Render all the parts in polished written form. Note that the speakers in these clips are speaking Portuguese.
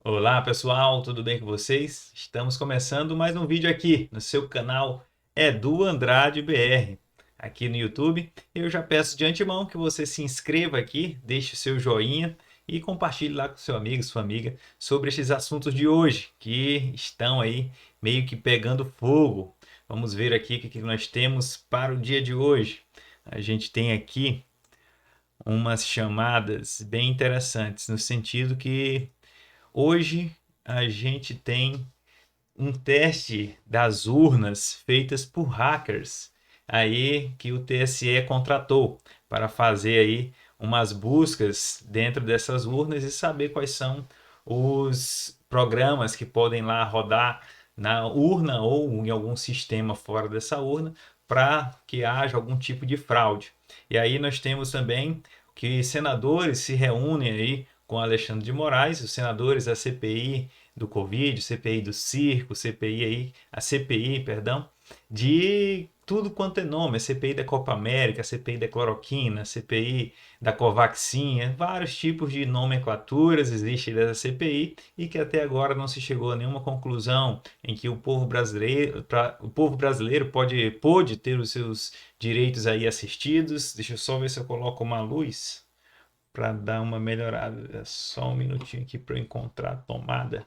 Olá pessoal, tudo bem com vocês? Estamos começando mais um vídeo aqui no seu canal Edu Andrade BR, aqui no YouTube. Eu já peço de antemão que você se inscreva aqui, deixe o seu joinha e compartilhe lá com seu amigo, sua amiga, sobre esses assuntos de hoje, que estão aí meio que pegando fogo. Vamos ver aqui o que nós temos para o dia de hoje. A gente tem aqui umas chamadas bem interessantes, no sentido que hoje a gente tem um teste das urnas feitas por hackers aí que o TSE contratou para fazer aí umas buscas dentro dessas urnas e saber quais são os programas que podem lá rodar na urna ou em algum sistema fora dessa urna para que haja algum tipo de fraude. E aí nós temos também que senadores se reúnem aí com Alexandre de Moraes, os senadores da CPI do Covid, CPI do circo, CPI aí, a CPI, perdão, de tudo quanto é nome, a CPI da Copa América, a CPI da cloroquina, a CPI da Covaxin, vários tipos de nomenclaturas existem dessa CPI e que até agora não se chegou a nenhuma conclusão em que o povo brasileiro pode ter os seus direitos aí assistidos. Deixa eu só ver se eu coloco uma luz para dar uma melhorada. É só um minutinho aqui para eu encontrar a tomada,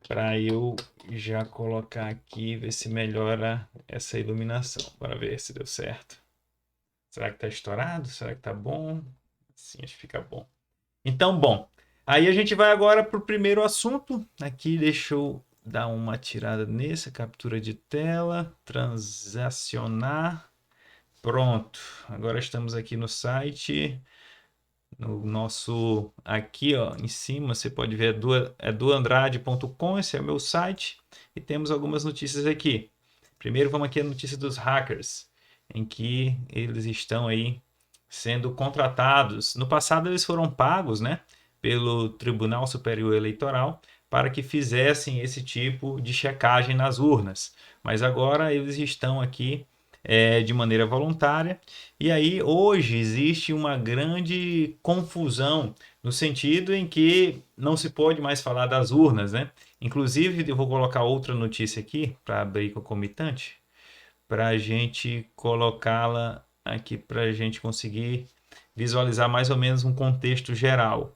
para eu já colocar aqui, ver se melhora essa iluminação. Bora ver se deu certo. Será que está estourado? Será que está bom? Sim, acho que fica bom. Então, bom, aí a gente vai agora para o primeiro assunto. Aqui deixa eu dar uma tirada nessa captura de tela, transacionar. Pronto, agora estamos aqui no site. No nosso aqui, ó, em cima, você pode ver duandrade.com, esse é o meu site, e temos algumas notícias aqui. Primeiro vamos aqui a notícia dos hackers, em que eles estão aí sendo contratados. No passado eles foram pagos, né, pelo Tribunal Superior Eleitoral para que fizessem esse tipo de checagem nas urnas. Mas agora eles estão aqui de maneira voluntária. E aí hoje existe uma grande confusão no sentido em que não se pode mais falar das urnas, né? Inclusive eu vou colocar outra notícia aqui para abrir concomitante, para a gente colocá-la aqui para a gente conseguir visualizar mais ou menos um contexto geral.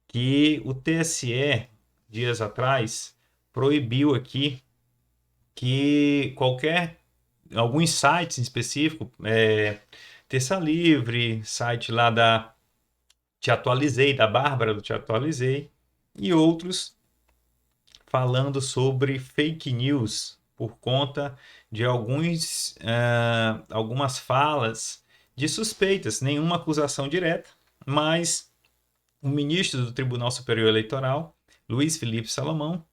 Que o TSE, dias atrás, proibiu aqui que alguns sites em específico, Terça Livre, site lá da Te Atualizei, da Bárbara do Te Atualizei, e outros falando sobre fake news por conta de algumas falas de suspeitas, nenhuma acusação direta, mas o ministro do Tribunal Superior Eleitoral, Luiz Felipe Salomão,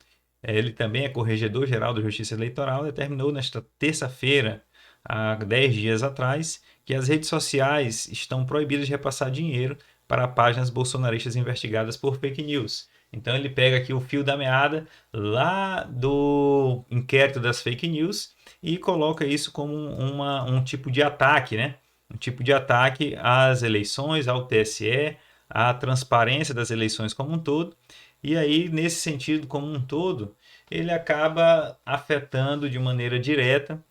ele também é corregedor-geral da Justiça Eleitoral, determinou nesta terça-feira, há 10 dias atrás, que as redes sociais estão proibidas de repassar dinheiro para páginas bolsonaristas investigadas por fake news. Então ele pega aqui o fio da meada lá do inquérito das fake news e coloca isso como um tipo de ataque, né? Um tipo de ataque às eleições, ao TSE, à transparência das eleições como um todo. E aí, nesse sentido como um todo, ele acaba afetando de maneira direta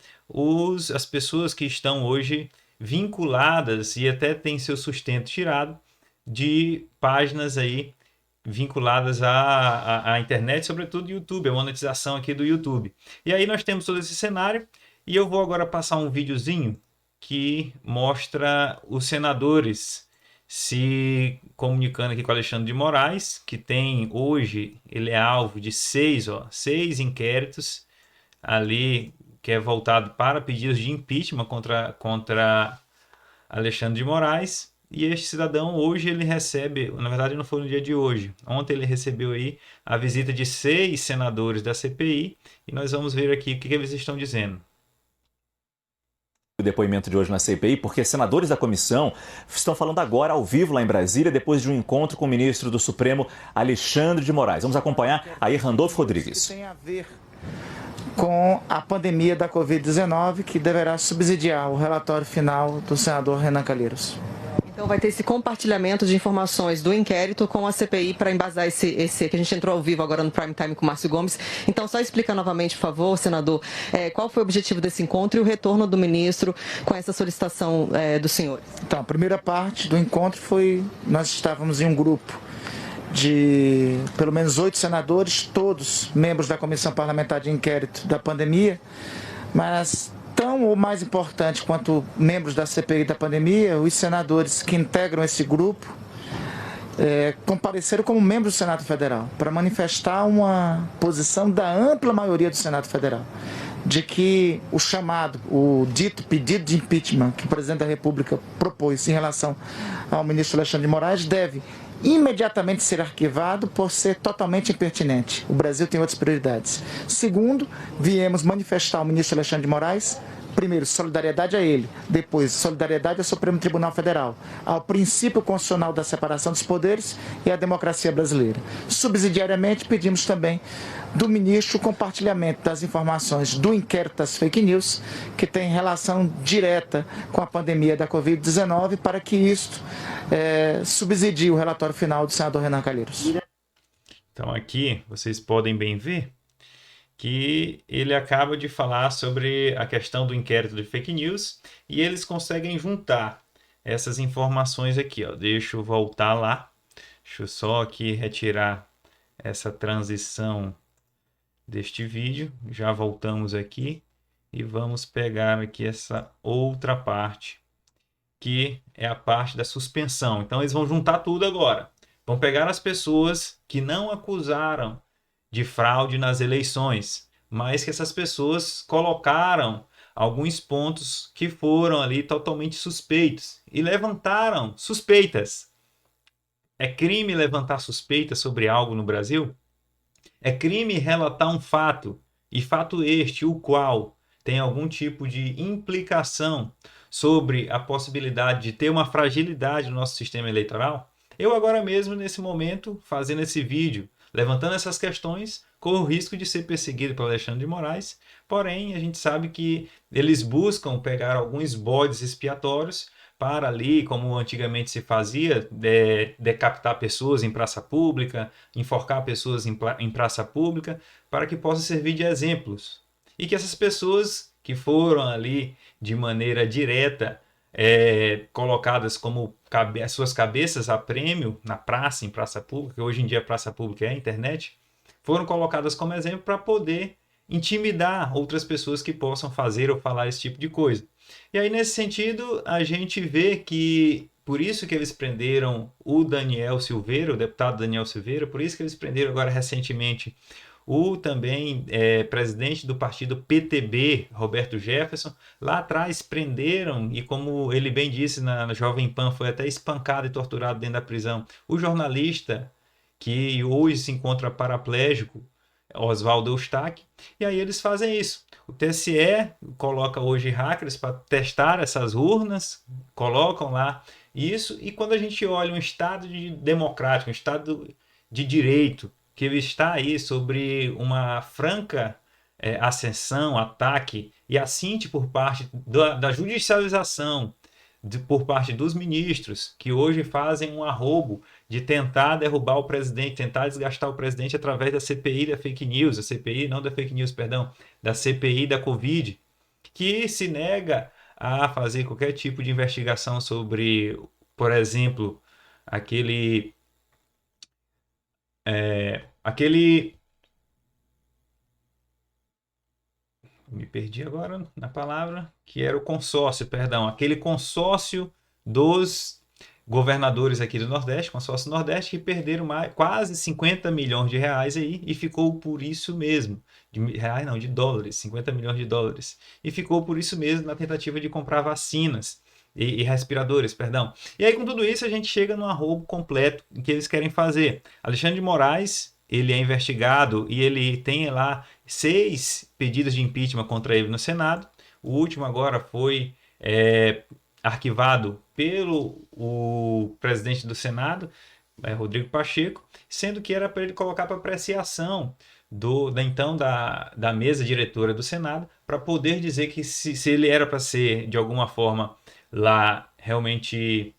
as pessoas que estão hoje vinculadas e até têm seu sustento tirado de páginas aí vinculadas à internet, sobretudo YouTube, a monetização aqui do YouTube. E aí nós temos todo esse cenário e eu vou agora passar um videozinho que mostra os senadores se comunicando aqui com Alexandre de Moraes, que tem hoje, ele é alvo de seis inquéritos ali, que é voltado para pedidos de impeachment contra Alexandre de Moraes. E este cidadão hoje ele recebe, na verdade não foi no dia de hoje, ontem ele recebeu aí a visita de 6 senadores da CPI e nós vamos ver aqui o que eles estão dizendo. O depoimento de hoje na CPI, porque senadores da comissão estão falando agora ao vivo lá em Brasília, depois de um encontro com o ministro do Supremo, Alexandre de Moraes. Vamos acompanhar aí Randolfo Rodrigues. Tem a ver com a pandemia da Covid-19, que deverá subsidiar o relatório final do senador Renan Calheiros. Então vai ter esse compartilhamento de informações do inquérito com a CPI para embasar esse que a gente entrou ao vivo agora no Prime Time com o Márcio Gomes. Então, só explica novamente, por favor, senador, qual foi o objetivo desse encontro e o retorno do ministro com essa solicitação dos senhores. Então, a primeira parte do encontro foi, nós estávamos em um grupo de pelo menos 8 senadores, todos membros da Comissão Parlamentar de Inquérito da Pandemia, mas tão ou mais importante quanto membros da CPI da pandemia, os senadores que integram esse grupo compareceram como membros do Senado Federal para manifestar uma posição da ampla maioria do Senado Federal, de que o dito pedido de impeachment que o presidente da República propôs em relação ao ministro Alexandre de Moraes deve imediatamente ser arquivado por ser totalmente impertinente. O Brasil tem outras prioridades. Segundo, viemos manifestar ao ministro Alexandre de Moraes, primeiro, solidariedade a ele, depois, solidariedade ao Supremo Tribunal Federal, ao princípio constitucional da separação dos poderes e à democracia brasileira. Subsidiariamente, pedimos também do ministro o compartilhamento das informações do inquérito das fake news, que tem relação direta com a pandemia da Covid-19, para que isto subsidie o relatório final do senador Renan Calheiros. Então aqui vocês podem bem ver que ele acaba de falar sobre a questão do inquérito de fake news e eles conseguem juntar essas informações aqui, ó. Deixa eu voltar lá, deixa eu só aqui retirar essa transição deste vídeo, já voltamos aqui e vamos pegar aqui essa outra parte, que é a parte da suspensão. Então eles vão juntar tudo agora, vão pegar as pessoas que não acusaram de fraude nas eleições, mas que essas pessoas colocaram alguns pontos que foram ali totalmente suspeitos e levantaram suspeitas. É crime levantar suspeitas sobre algo no Brasil? É crime relatar um fato, e fato este, o qual tem algum tipo de implicação sobre a possibilidade de ter uma fragilidade no nosso sistema eleitoral? Eu agora mesmo, nesse momento, fazendo esse vídeo, levantando essas questões, corre o risco de ser perseguido por Alexandre de Moraes, porém a gente sabe que eles buscam pegar alguns bodes expiatórios para ali, como antigamente se fazia, decapitar pessoas em praça pública, enforcar pessoas em praça pública, para que possa servir de exemplos. E que essas pessoas que foram ali de maneira direta colocadas como suas cabeças a prêmio na praça, em praça pública, hoje em dia a praça pública é a internet, foram colocadas como exemplo para poder intimidar outras pessoas que possam fazer ou falar esse tipo de coisa. E aí, nesse sentido, a gente vê que, por isso que eles prenderam o Daniel Silveira, o deputado Daniel Silveira, por isso que eles prenderam agora recentemente o também presidente do partido PTB, Roberto Jefferson. Lá atrás prenderam, e como ele bem disse na Jovem Pan, foi até espancado e torturado dentro da prisão, o jornalista que hoje se encontra paraplégico, Oswaldo Eustáquio, e aí eles fazem isso. O TSE coloca hoje hackers para testar essas urnas, colocam lá isso, e quando a gente olha um Estado democrático, um Estado de direito, que está aí sobre uma franca ascensão, ataque e assinte por parte da judicialização, por parte dos ministros, que hoje fazem um arrobo de tentar derrubar o presidente, tentar desgastar o presidente através da CPI da fake news, da CPI da Covid, que se nega a fazer qualquer tipo de investigação sobre, por exemplo, aquele me perdi agora na palavra, que era o consórcio, aquele consórcio dos governadores aqui do Nordeste, consórcio Nordeste, que perderam quase 50 milhões de reais aí, e ficou por isso mesmo, de dólares, 50 milhões de dólares, e ficou por isso mesmo na tentativa de comprar vacinas e respiradores, E aí, com tudo isso, a gente chega no arrobo completo que eles querem fazer. Alexandre de Moraes, ele é investigado e ele tem lá 6 pedidos de impeachment contra ele no Senado. O último agora foi arquivado pelo o presidente do Senado, Rodrigo Pacheco, sendo que era para ele colocar para apreciação da mesa diretora do Senado, para poder dizer que se ele era para ser, de alguma forma, lá realmente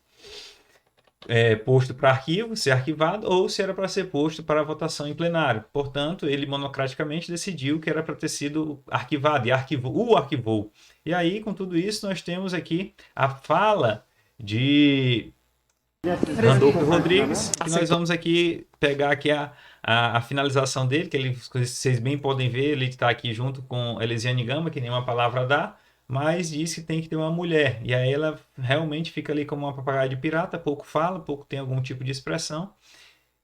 posto para arquivo, ser arquivado, ou se era para ser posto para votação em plenário. Portanto, ele monocraticamente decidiu que era para ter sido arquivado e arquivou. E aí, com tudo isso, nós temos aqui a fala de Randolfo Rodrigues, que nós vamos aqui pegar aqui a finalização dele, que vocês bem podem ver, ele está aqui junto com Elisiane Gama, que nenhuma palavra dá, mas diz que tem que ter uma mulher. E aí ela realmente fica ali como uma papagaia de pirata, pouco fala, pouco tem algum tipo de expressão.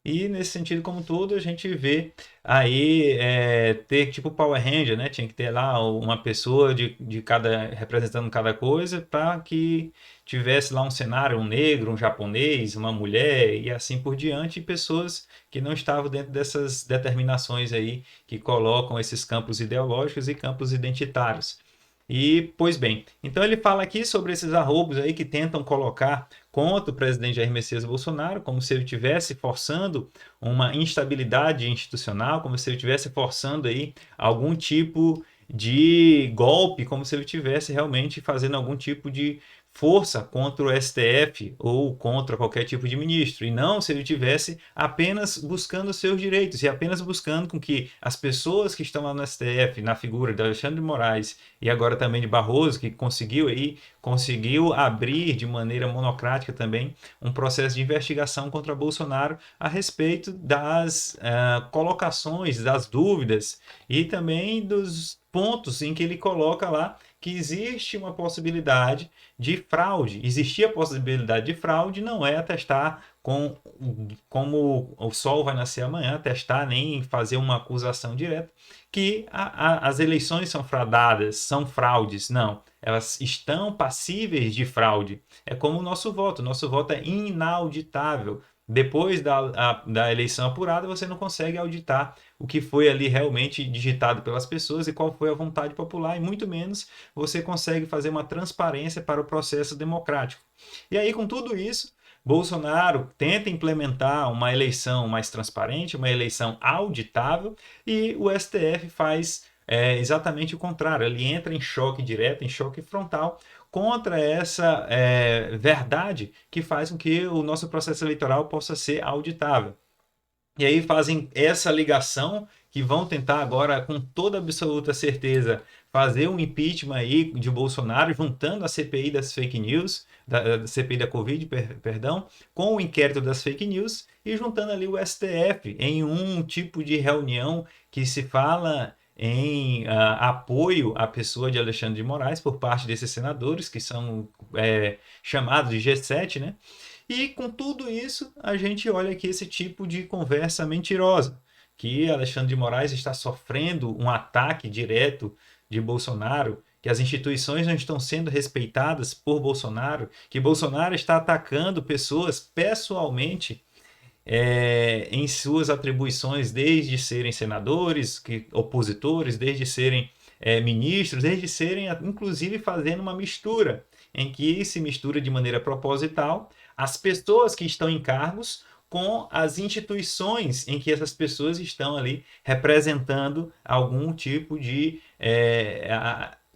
E nesse sentido, como todo, a gente vê aí ter tipo Power Ranger, né? Tinha que ter lá uma pessoa de cada representando cada coisa para que tivesse lá um cenário, um negro, um japonês, uma mulher e assim por diante, e pessoas que não estavam dentro dessas determinações aí que colocam esses campos ideológicos e campos identitários. E, pois bem, então ele fala aqui sobre esses arroubos aí que tentam colocar contra o presidente Jair Messias Bolsonaro, como se ele estivesse forçando uma instabilidade institucional, como se ele estivesse forçando aí algum tipo de golpe, como se ele estivesse realmente fazendo algum tipo de força contra o STF ou contra qualquer tipo de ministro, e não se ele estivesse apenas buscando seus direitos e apenas buscando com que as pessoas que estão lá no STF, na figura de Alexandre de Moraes e agora também de Barroso, que conseguiu abrir de maneira monocrática também um processo de investigação contra Bolsonaro a respeito das colocações, das dúvidas e também dos pontos em que ele coloca lá que existe uma possibilidade de fraude. Existia a possibilidade de fraude, não é atestar como o sol vai nascer amanhã, atestar nem fazer uma acusação direta que as eleições são fraudadas, são fraudes. Não, elas estão passíveis de fraude. É como o nosso voto é inauditável. Depois da eleição apurada, você não consegue auditar o que foi ali realmente digitado pelas pessoas e qual foi a vontade popular, e muito menos você consegue fazer uma transparência para o processo democrático. E aí, com tudo isso, Bolsonaro tenta implementar uma eleição mais transparente, uma eleição auditável, e o STF faz exatamente o contrário. Ele entra em choque direto, em choque frontal, contra essa verdade que faz com que o nosso processo eleitoral possa ser auditável. E aí fazem essa ligação que vão tentar agora, com toda absoluta certeza, fazer um impeachment aí de Bolsonaro, juntando a CPI das fake news, da CPI da Covid, perdão, com o inquérito das fake news e juntando ali o STF em um tipo de reunião que se fala em apoio à pessoa de Alexandre de Moraes por parte desses senadores, que são chamados de G7, né? E com tudo isso, a gente olha aqui esse tipo de conversa mentirosa, que Alexandre de Moraes está sofrendo um ataque direto de Bolsonaro, que as instituições não estão sendo respeitadas por Bolsonaro, que Bolsonaro está atacando pessoas pessoalmente em suas atribuições, desde serem senadores, opositores, desde serem ministros, desde serem, inclusive, fazendo uma mistura, em que se mistura de maneira proposital as pessoas que estão em cargos com as instituições em que essas pessoas estão ali representando algum tipo de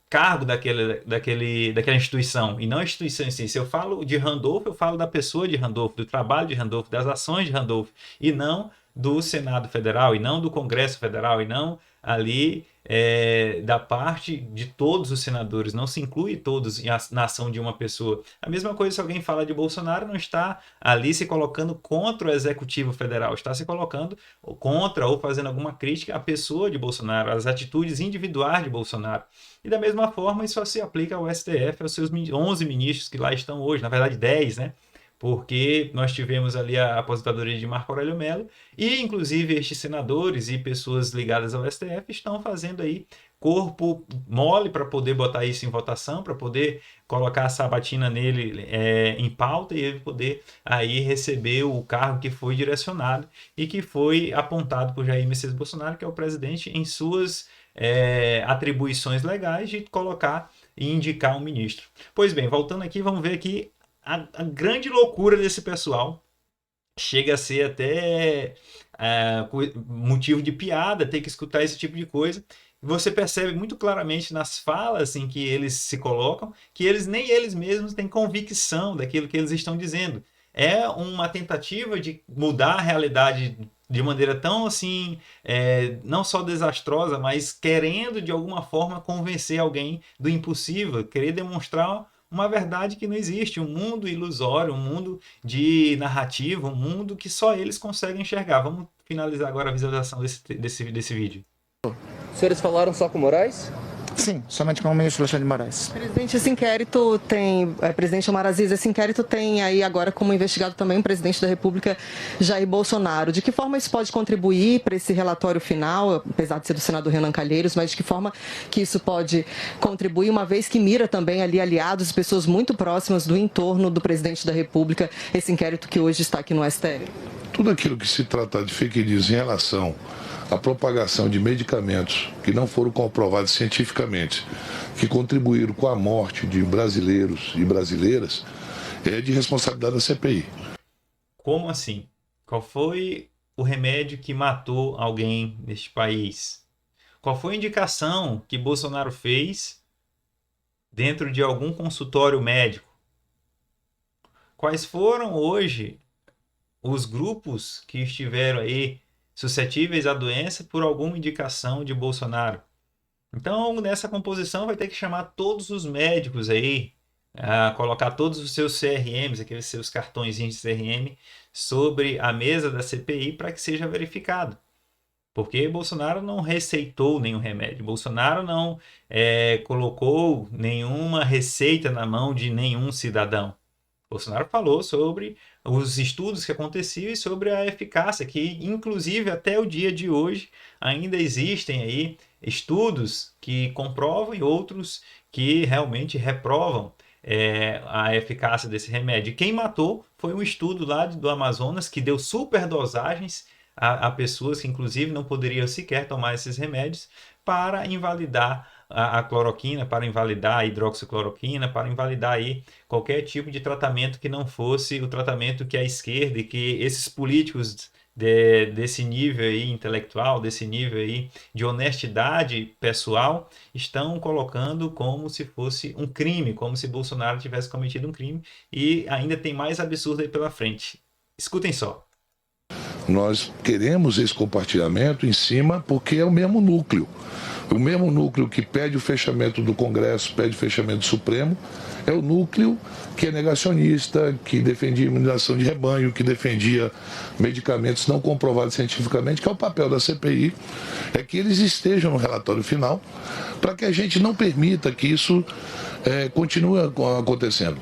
cargo daquela instituição, e não a instituição em si. Se eu falo de Randolfo, eu falo da pessoa de Randolfo, do trabalho de Randolfo, das ações de Randolfo, e não do Senado Federal, e não do Congresso Federal, e não ali da parte de todos os senadores. Não se inclui todos na ação de uma pessoa. A mesma coisa se alguém fala de Bolsonaro, não está ali se colocando contra o Executivo Federal, está se colocando contra ou fazendo alguma crítica à pessoa de Bolsonaro, às atitudes individuais de Bolsonaro. E da mesma forma, isso se aplica ao STF, aos seus 11 ministros que lá estão hoje, na verdade 10, né? Porque nós tivemos ali a aposentadoria de Marco Aurélio Mello e, inclusive, estes senadores e pessoas ligadas ao STF estão fazendo aí corpo mole para poder botar isso em votação, para poder colocar a sabatina nele em pauta e ele poder aí receber o cargo que foi direcionado e que foi apontado por Jair Messias Bolsonaro, que é o presidente, em suas atribuições legais de colocar e indicar um ministro. Pois bem, voltando aqui, vamos ver aqui a grande loucura desse pessoal. Chega a ser até motivo de piada ter que escutar esse tipo de coisa. Você percebe muito claramente nas falas em que eles se colocam que nem eles mesmos têm convicção daquilo que eles estão dizendo. é uma tentativa de mudar a realidade de maneira tão assim, não só desastrosa, mas querendo de alguma forma convencer alguém do impossível, querer demonstrar uma verdade que não existe, um mundo ilusório, um mundo de narrativa, um mundo que só eles conseguem enxergar. Vamos finalizar agora a visualização desse vídeo. Os senhores falaram só com Moraes? Sim, somente com o ministro Alexandre de Moraes. Presidente, esse inquérito tem, presidente Omar Aziz, esse inquérito tem aí agora como investigado também o presidente da República, Jair Bolsonaro. De que forma isso pode contribuir para esse relatório final, apesar de ser do senador Renan Calheiros, mas de que forma que isso pode contribuir, uma vez que mira também ali aliados e pessoas muito próximas do entorno do presidente da República, esse inquérito que hoje está aqui no STF? Tudo aquilo que se trata de fake news em relação a propagação de medicamentos que não foram comprovados cientificamente, que contribuíram com a morte de brasileiros e brasileiras, é de responsabilidade da CPI. Como assim? Qual foi o remédio que matou alguém neste país? Qual foi a indicação que Bolsonaro fez dentro de algum consultório médico? Quais foram hoje os grupos que estiveram aí suscetíveis à doença por alguma indicação de Bolsonaro? Então, nessa composição vai ter que chamar todos os médicos aí, colocar todos os seus CRMs, aqueles seus cartõezinhos de CRM, sobre a mesa da CPI para que seja verificado. Porque Bolsonaro não receitou nenhum remédio, Bolsonaro não colocou nenhuma receita na mão de nenhum cidadão. Bolsonaro falou sobre os estudos que aconteciam e sobre a eficácia, que inclusive até o dia de hoje ainda existem aí estudos que comprovam e outros que realmente reprovam a eficácia desse remédio. E quem matou foi um estudo lá do Amazonas que deu superdosagens a pessoas que inclusive não poderiam sequer tomar esses remédios para invalidar a cloroquina, para invalidar a hidroxicloroquina, para invalidar aí qualquer tipo de tratamento que não fosse o tratamento que a esquerda e que esses políticos desse nível aí intelectual, desse nível aí de honestidade pessoal, estão colocando como se fosse um crime, como se Bolsonaro tivesse cometido um crime, e ainda tem mais absurdo aí pela frente. Escutem só. Nós queremos esse compartilhamento em cima porque é o mesmo núcleo. O mesmo núcleo que pede o fechamento do Congresso, pede o fechamento do Supremo, é o núcleo que é negacionista, que defendia imunização de rebanho, que defendia medicamentos não comprovados cientificamente, que é o papel da CPI, é que eles estejam no relatório final, para que a gente não permita que isso continue acontecendo.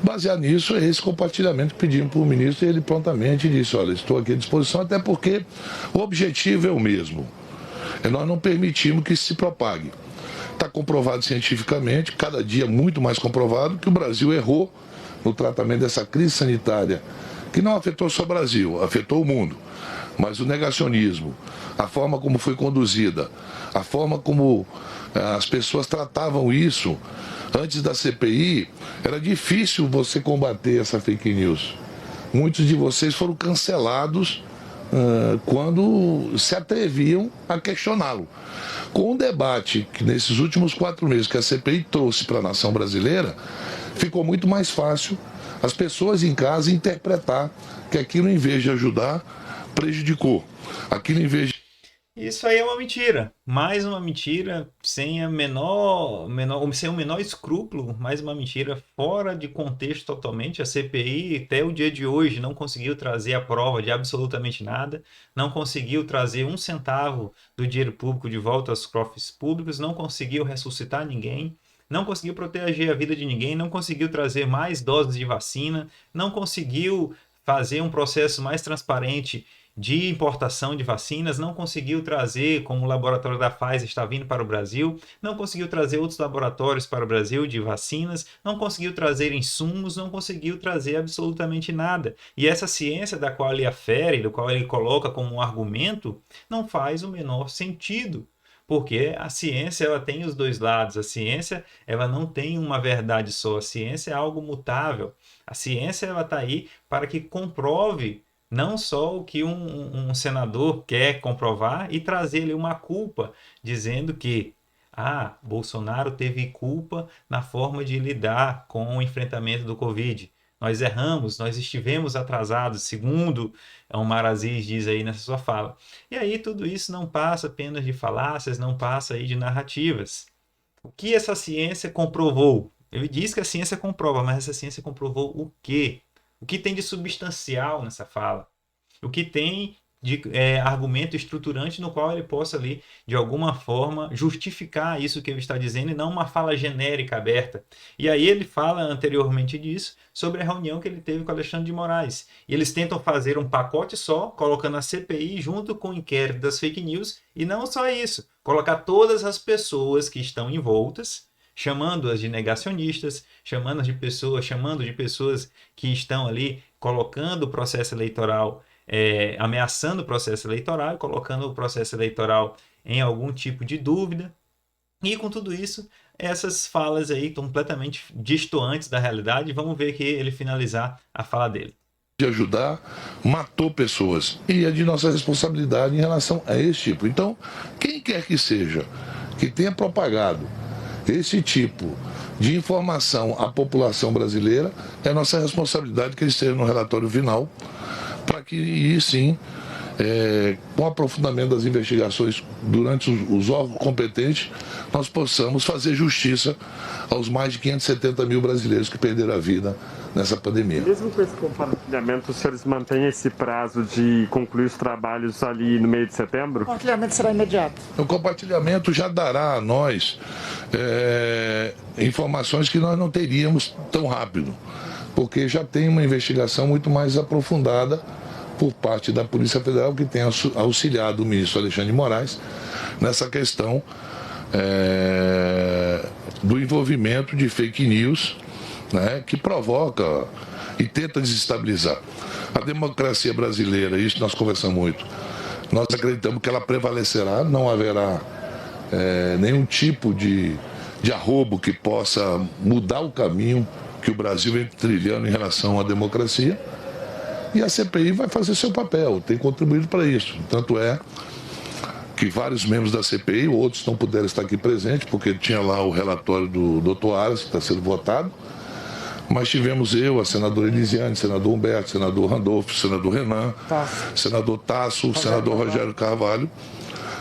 Baseado nisso, é esse compartilhamento que pedimos para o ministro e ele prontamente disse, olha, estou aqui à disposição, até porque o objetivo é o mesmo. Nós não permitimos que isso se propague. Está comprovado cientificamente, cada dia muito mais comprovado, que o Brasil errou no tratamento dessa crise sanitária, que não afetou só o Brasil, afetou o mundo. Mas o negacionismo, a forma como foi conduzida, a forma como as pessoas tratavam isso antes da CPI, era difícil você combater essa fake news. Muitos de vocês foram cancelados quando se atreviam a questioná-lo. Com o debate que nesses últimos 4 meses que a CPI trouxe para a nação brasileira, ficou muito mais fácil as pessoas em casa interpretar que aquilo, em vez de ajudar, prejudicou. Aquilo, em vez de... Isso aí é uma mentira, mais uma mentira sem o menor escrúpulo, mais uma mentira fora de contexto totalmente. A CPI até o dia de hoje não conseguiu trazer a prova de absolutamente nada, não conseguiu trazer 1 centavo do dinheiro público de volta aos cofres públicos, não conseguiu ressuscitar ninguém, não conseguiu proteger a vida de ninguém, não conseguiu trazer mais doses de vacina, não conseguiu fazer um processo mais transparente de importação de vacinas, não conseguiu trazer, como o laboratório da Pfizer está vindo para o Brasil, não conseguiu trazer outros laboratórios para o Brasil de vacinas, não conseguiu trazer insumos, não conseguiu trazer absolutamente nada. E essa ciência da qual ele afere, do qual ele coloca como um argumento, não faz o menor sentido. Porque a ciência ela tem os dois lados, a ciência ela não tem uma verdade só, a ciência é algo mutável. A ciência ela está aí para que comprove não só o que um senador quer comprovar e trazer-lhe uma culpa, dizendo que Bolsonaro teve culpa na forma de lidar com o enfrentamento do Covid. nós erramos, nós estivemos atrasados, segundo Omar Aziz diz aí nessa sua fala. E aí tudo isso não passa apenas de falácias, não passa aí de narrativas. O que essa ciência comprovou? Ele diz que a ciência comprova, mas essa ciência comprovou o quê? O que tem de substancial nessa fala? O que tem de argumento estruturante no qual ele possa ali, de alguma forma, justificar isso que ele está dizendo e não uma fala genérica aberta. E aí ele fala anteriormente disso, sobre a reunião que ele teve com Alexandre de Moraes. E eles tentam fazer um pacote só, colocando a CPI junto com o inquérito das fake news, e não só isso, colocar todas as pessoas que estão envoltas, chamando-as de negacionistas, chamando de pessoas que estão ali colocando o processo eleitoral, ameaçando o processo eleitoral, colocando o processo eleitoral em algum tipo de dúvida. E com tudo isso, essas falas aí completamente distantes da realidade. Vamos ver aqui ele finalizar a fala dele. De ajudar, matou pessoas. E é de nossa responsabilidade em relação a esse tipo. Então, quem quer que seja que tenha propagado esse tipo de informação à população brasileira, é nossa responsabilidade que ele esteja no relatório final, para que, sim, com o aprofundamento das investigações durante os órgãos competentes, nós possamos fazer justiça aos mais de 570 mil brasileiros que perderam a vida nessa pandemia. Mesmo com esse compartilhamento, os senhores mantêm esse prazo de concluir os trabalhos ali no meio de setembro? O compartilhamento será imediato. O compartilhamento já dará a nós informações que nós não teríamos tão rápido, porque já tem uma investigação muito mais aprofundada por parte da Polícia Federal, que tem auxiliado o ministro Alexandre de Moraes nessa questão do envolvimento de fake news, né, que provoca e tenta desestabilizar. A democracia brasileira, isso nós conversamos muito, nós acreditamos que ela prevalecerá, não haverá nenhum tipo de arrobo que possa mudar o caminho que o Brasil vem trilhando em relação à democracia, e a CPI vai fazer seu papel, tem contribuído para isso. Tanto é que vários membros da CPI, outros não puderam estar aqui presentes, porque tinha lá o relatório do Dr. Aras, que está sendo votado, mas tivemos eu, a senadora Elisiane, senador Humberto, senador Randolfo, senador Renan, senador Tasso, senador Rogério Carvalho,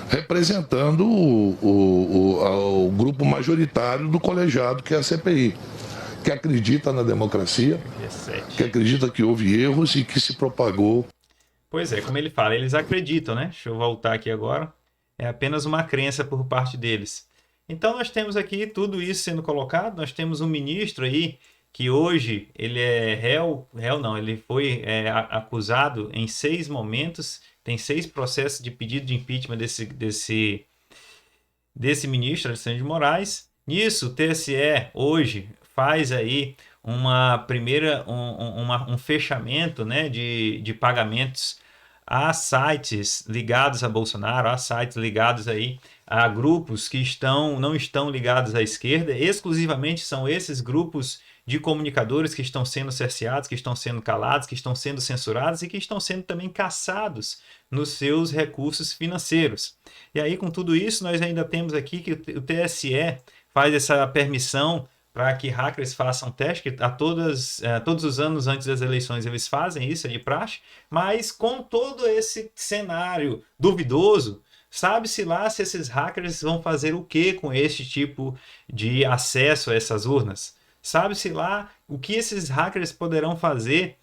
representando o grupo majoritário do colegiado, que é a CPI, que acredita na democracia, que acredita que houve erros e que se propagou. Pois é, como ele fala, eles acreditam, né? Deixa eu voltar aqui agora. É apenas uma crença por parte deles. Então nós temos aqui tudo isso sendo colocado, nós temos um ministro aí que hoje ele é ele foi acusado em 6 momentos, tem 6 processos de pedido de impeachment desse ministro, Alexandre de Moraes. Nisso, o TSE hoje faz aí um fechamento, né, de pagamentos a sites ligados a Bolsonaro, a sites ligados aí a grupos que não estão ligados à esquerda. Exclusivamente são esses grupos de comunicadores que estão sendo cerceados, que estão sendo calados, que estão sendo censurados e que estão sendo também caçados nos seus recursos financeiros. E aí, com tudo isso, nós ainda temos aqui que o TSE faz essa permissão para que hackers façam teste, que todos os anos antes das eleições eles fazem isso, é de praxe, mas com todo esse cenário duvidoso, sabe-se lá se esses hackers vão fazer o que com este tipo de acesso a essas urnas. Sabe-se lá o que esses hackers poderão fazer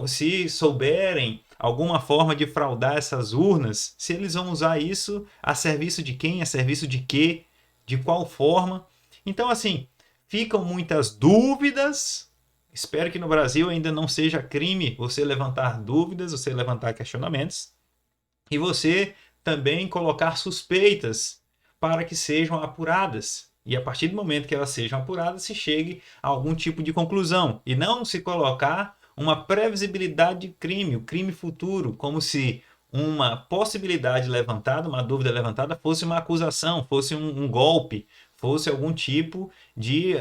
se souberem alguma forma de fraudar essas urnas, se eles vão usar isso a serviço de quem, a serviço de quê, de qual forma. Então, assim, ficam muitas dúvidas. Espero que no Brasil ainda não seja crime você levantar dúvidas, você levantar questionamentos e você também colocar suspeitas para que sejam apuradas. E a partir do momento que elas sejam apuradas, se chegue a algum tipo de conclusão. E não se colocar uma previsibilidade de crime, o crime futuro, como se uma possibilidade levantada, uma dúvida levantada, fosse uma acusação, fosse um golpe, fosse algum tipo de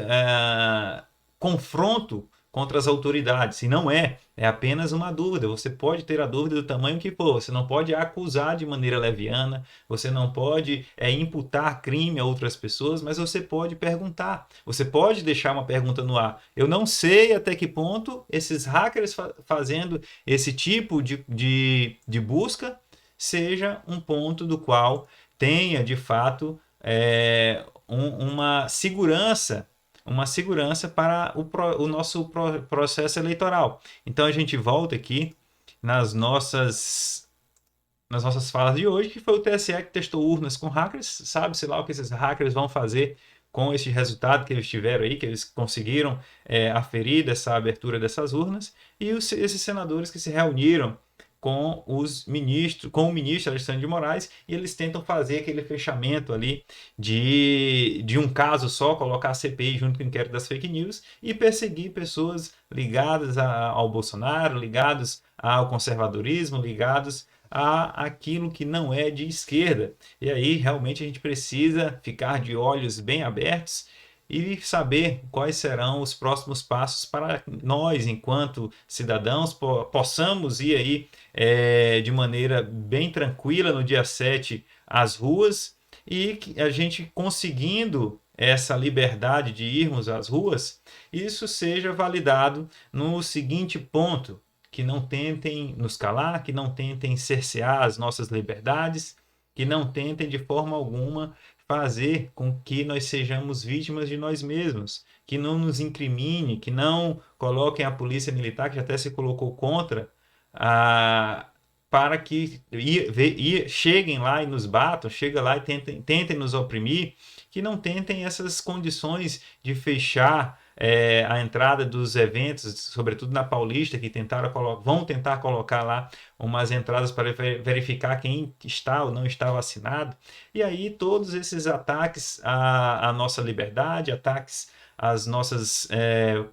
confronto contra as autoridades. Se não é apenas uma dúvida. Você pode ter a dúvida do tamanho que for. Você não pode acusar de maneira leviana, você não pode imputar crime a outras pessoas, mas você pode perguntar. Você pode deixar uma pergunta no ar. Eu não sei até que ponto esses hackers fazendo esse tipo de busca seja um ponto do qual tenha, de fato, uma segurança para o nosso processo eleitoral. Então a gente volta aqui nas nossas falas de hoje, que foi o TSE que testou urnas com hackers. Sabe-se lá o que esses hackers vão fazer com esse resultado que eles tiveram aí, que eles conseguiram aferir dessa abertura dessas urnas, e esses senadores que se reuniram com o ministro Alexandre de Moraes, e eles tentam fazer aquele fechamento ali de um caso só, colocar a CPI junto com o inquérito das fake news e perseguir pessoas ligadas ao Bolsonaro, ligadas ao conservadorismo, ligados a aquilo que não é de esquerda. E aí realmente a gente precisa ficar de olhos bem abertos e saber quais serão os próximos passos para nós, enquanto cidadãos, possamos ir aí de maneira bem tranquila no dia 7 às ruas, e que a gente conseguindo essa liberdade de irmos às ruas, isso seja validado no seguinte ponto: que não tentem nos calar, que não tentem cercear as nossas liberdades, que não tentem de forma alguma fazer com que nós sejamos vítimas de nós mesmos, que não nos incrimine, que não coloquem a polícia militar, que até se colocou contra, para que cheguem lá e nos batam, cheguem lá e tentem nos oprimir, que não tentem essas condições de fechar a entrada dos eventos, sobretudo na Paulista, que vão tentar colocar lá umas entradas para verificar quem está ou não está vacinado. E aí todos esses ataques à nossa liberdade, ataques às nossas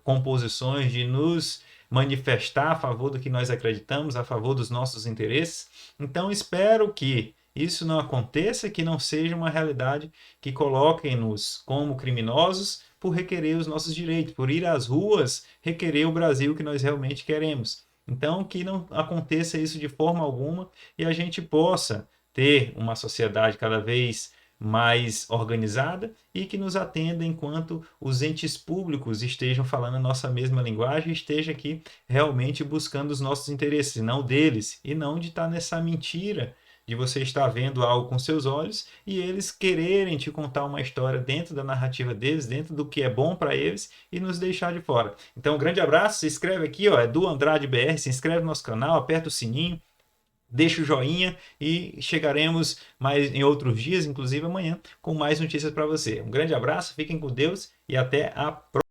composições de nos manifestar a favor do que nós acreditamos, a favor dos nossos interesses. Então espero que isso não aconteça, que não seja uma realidade que coloquem-nos como criminosos por requerer os nossos direitos, por ir às ruas requerer o Brasil que nós realmente queremos. Então, que não aconteça isso de forma alguma e a gente possa ter uma sociedade cada vez mais organizada e que nos atenda enquanto os entes públicos estejam falando a nossa mesma linguagem e esteja aqui realmente buscando os nossos interesses, e não deles, e não de estar nessa mentira de você estar vendo algo com seus olhos e eles quererem te contar uma história dentro da narrativa deles, dentro do que é bom para eles, e nos deixar de fora. Então, um grande abraço, se inscreve aqui, Edu Andrade BR, se inscreve no nosso canal, aperta o sininho, deixa o joinha e chegaremos mais em outros dias, inclusive amanhã, com mais notícias para você. Um grande abraço, fiquem com Deus e até a próxima.